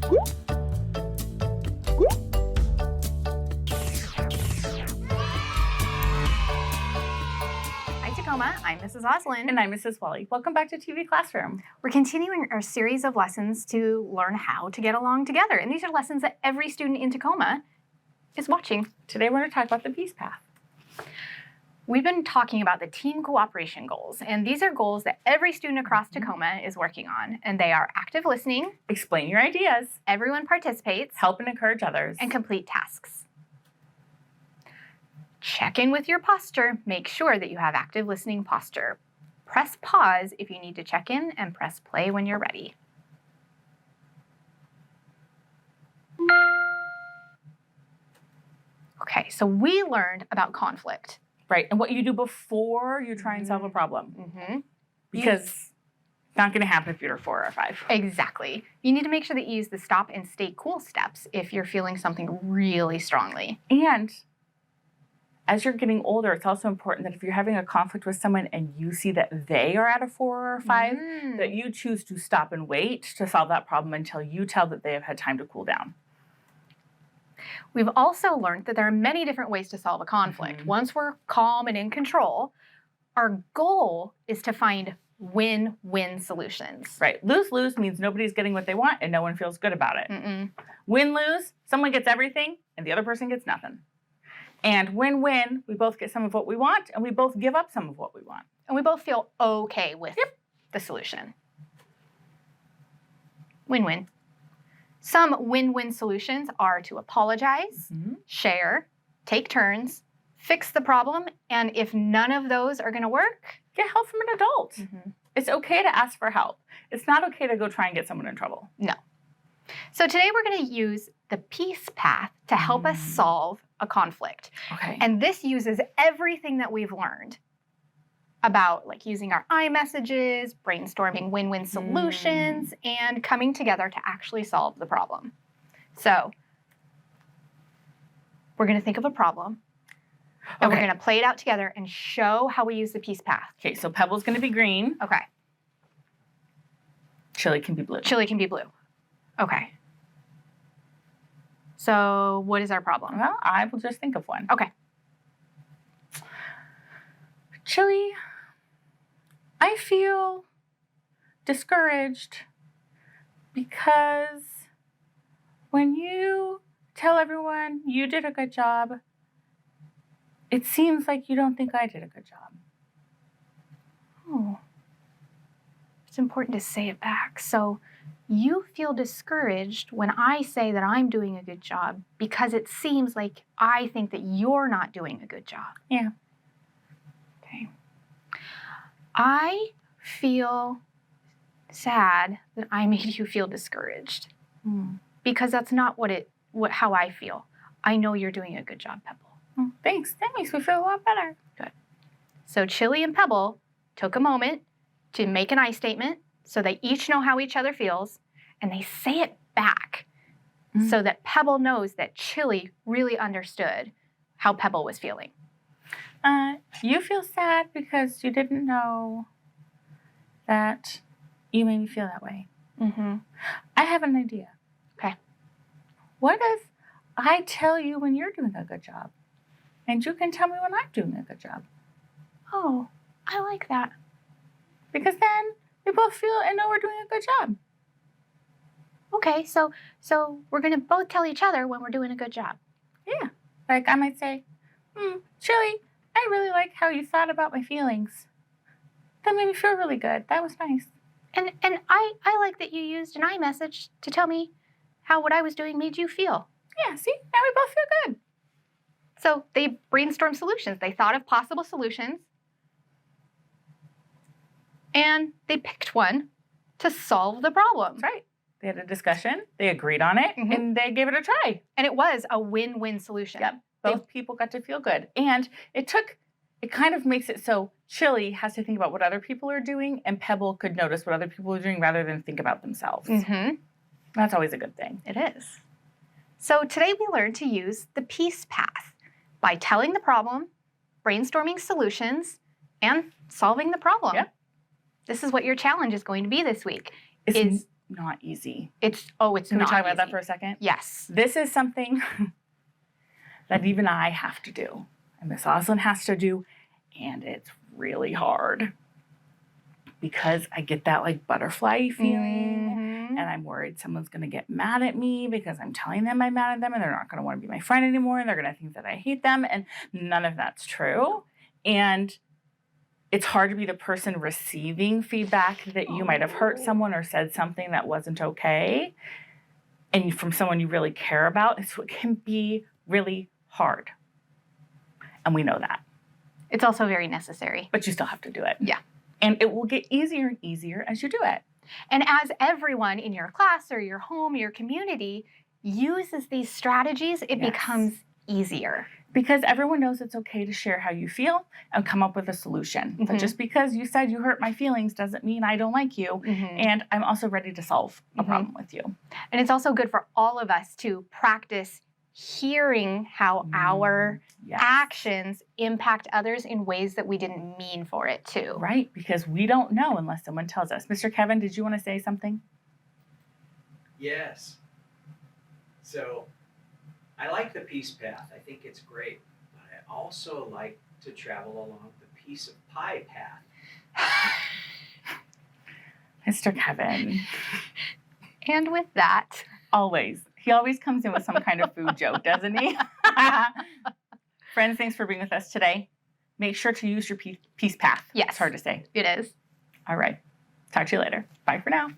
Hi, Tacoma. I'm Mrs. Oslin. And I'm Mrs. Wally. Welcome back to TV Classroom. We're continuing our series of lessons to learn how to get along together. And these are lessons that every student in Tacoma is watching. Today we're going to talk about the peace path. We've been talking about the team cooperation goals, and these are goals that every student across Tacoma is working on, and they are active listening, explain your ideas, everyone participates, help and encourage others, and complete tasks. Check in with your posture. Make sure that you have active listening posture. Press pause if you need to check in, and press play when you're ready. Okay, so we learned about conflict. Right, and what you do before you try and solve a problem. Because it's not going to happen if you're a 4 or a 5. Exactly. You need to make sure that you use the stop and stay cool steps if you're feeling something really strongly. And as you're getting older, it's also important that if you're having a conflict with someone and you see that they are at a 4 or a 5, that you choose to stop and wait to solve that problem until you tell that they have had time to cool down. We've also learned that there are many different ways to solve a conflict. Once we're calm and in control, our goal is to find win-win solutions. Right. Lose-lose means nobody's getting what they want and no one feels good about it. Win-lose, someone gets everything and the other person gets nothing. And win-win, we both get some of what we want and we both give up some of what we want. And we both feel okay with the solution. Win-win. Some win-win solutions are to apologize, share, take turns, fix the problem, and if none of those are going to work, get help from an adult. It's okay to ask for help. It's not okay to go try and get someone in trouble. No. So today we're going to use the peace path to help us solve a conflict. Okay. And this uses everything that we've learned about like using our iMessages, brainstorming win-win solutions, and coming together to actually solve the problem. So we're going to think of a problem, and we're going to play it out together and show how we use the peace path. Okay, so Pebble's going to be green. Okay. Chili can be blue. Chili can be blue. Okay. So what is our problem? Well, I will just think of one. Okay. Chili, I feel discouraged because when you tell everyone you did a good job, it seems like you don't think I did a good job. Oh. It's important to say it back. So you feel discouraged when I say that I'm doing a good job because it seems like I think that you're not doing a good job. Yeah. Okay. I feel sad that I made you feel discouraged because that's not how I feel. I know you're doing a good job, Pebble. Thanks. That makes me feel a lot better. Good. So Chili and Pebble took a moment to make an I statement so they each know how each other feels, and they say it back so that Pebble knows that Chili really understood how Pebble was feeling. You feel sad because you didn't know that you made me feel that way. I have an idea. Okay. What if I tell you when you're doing a good job, and you can tell me when I'm doing a good job? Oh, I like that. Because then we both feel and know we're doing a good job. Okay, so we're going to both tell each other when we're doing a good job. Yeah. Like I might say, Chili, I really like how you thought about my feelings. That made me feel really good. That was nice. And I like that you used an iMessage to tell me how what I was doing made you feel. Yeah, see? Now we both feel good. So they brainstormed solutions. They thought of possible solutions. And they picked one to solve the problem. That's right. They had a discussion, they agreed on it, and they gave it a try. And it was a win-win solution. Yep. Both people got to feel good. And it kind of makes it so Chili has to think about what other people are doing, and Pebble could notice what other people are doing rather than think about themselves. That's always a good thing. It is. So today we learned to use the peace path by telling the problem, brainstorming solutions, and solving the problem. Yep. This is what your challenge is going to be this week. not easy. It's Can we not talk about that easy. for a second? Yes. This is something that even I have to do, and Miss Oslin has to do, and it's really hard because I get that like butterfly feeling, Mhm. and I'm worried someone's going to get mad at me because I'm telling them I'm mad at them, and they're not going to want to be my friend anymore, and they're going to think that I hate them, and none of that's true. And it's hard to be the person receiving feedback that you might have hurt someone or said something that wasn't okay, and from someone you really care about. So it can be really hard. And we know that. It's also very necessary. But you still have to do it. Yeah. And it will get easier and easier as you do it. And as everyone in your class or your home, your community uses these strategies, it Yes. becomes easier. Because everyone knows it's okay to share how you feel and come up with a solution. But Mhm. just because you said you hurt my feelings doesn't mean I don't like you. And I'm also ready to solve a problem with you. And it's also good for all of us to practice hearing how our Yes. actions impact others in ways that we didn't mean for it to. Right, because we don't know unless someone tells us. Mr. Kevin, did you want to say something? Yes. So I like the peace path. I think it's great. But I also like to travel along the piece of pie path. Mr. Kevin, And with that, he always comes in with some kind of food joke, doesn't he? Friends, thanks for being with us today. Make sure to use your peace path. Yes. It's hard to say. it is. All right. Talk to you later. Bye for now.